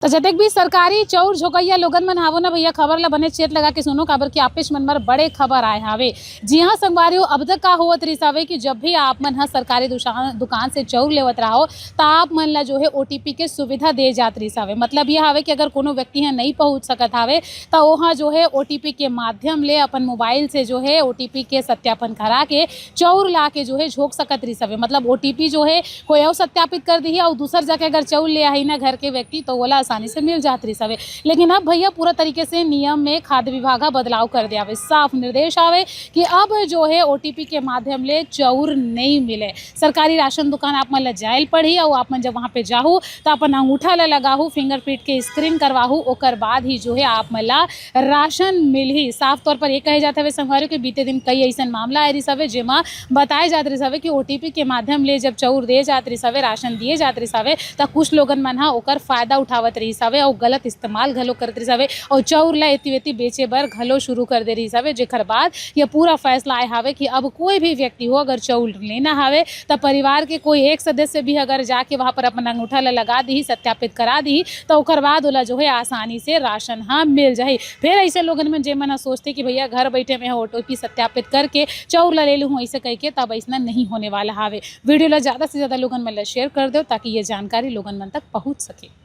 तो जतेक भी सरकारी चौर झोकैया लोगन मन हावो ना भैया, खबर ला बने चेत लगा के सुनो, काबर कि आपेश मन मर बड़े खबर आए हावे। जी हाँ संगवारियों, अब तक का होवत रहिस हावे कि जब भी आप मन ह सरकारी दुकान से चौर लेवत रहो तो आप मन ला जो है ओटीपी के सुविधा दे जात रहिस हावे। मतलब ये हावे कि अगर कोनो व्यक्ति ह नहीं पहुंच सकत हावे तो वहाँ जो है ओटीपी के माध्यम ले अपन मोबाइल से जो है ओटीपी के सत्यापन करा के चौर ला के जो है झोक सकत रहिस हावे। मतलब ओटीपी जो है कोई और सत्यापित कर दी और दूसर जाके अगर चौर ले आई ना घर के व्यक्ति तो ओला आसानी से मिल जात रही सवे। लेकिन अब भैया पूरा तरीके से नियम में खाद्य विभाग बदलाव कर दिया है। साफ निर्देश आवे कि अब जो है ओटीपी के माध्यम ले चौर नहीं मिले। सरकारी राशन दुकान आप मन ला जायल पड़ी और आप मन जब वहाँ पे जाहू तो अपन अंगूठा ला लगाहू, फिंगरप्रिंट के स्क्रीन करवाहू, ओकर बाद ही जो है आप मन ला राशन मिलही। साफ तौर पर ये कहे जाते हुए संगवारियों के बीते दिन कई ऐसा मामला आए रही सवे जेमा बताए जात रही सवे कि ओटीपी के माध्यम ले जब चौर दे जात रही सवे, राशन दिए जात रही सवे, तो कुछ लोगन मन हा ओकर फायदा उठावत रही सवे और गलत इस्तेमाल घलो करत रही सवे और चौर ला एती वेती बेचे बर घलो शुरू कर दे रही सवे। जेकर बाद ये पूरा फैसला आए हावे कि अब कोई भी व्यक्ति हो अगर चौर लेना हावे तो परिवार के कोई एक सदस्य भी अगर जाके वहाँ पर अपन अंगूठा ला लगा दी, सत्यापित करा दी, तो ओकर बाद ओला जो है आसानी से राशन हाँ मिल जाही। फिर ऐसे लोगन में जे मन सोचते कि भैया घर बैठे में ओटीपी सत्यापित करके चौर ला ले लूँ ऐसे कह के, तब ऐसा नहीं होने वाला हावे। वीडियो ला ज़्यादा से ज़्यादा लोगन मन ला शेयर कर दो ताकि ये जानकारी लोगन मन तक पहुँच सके।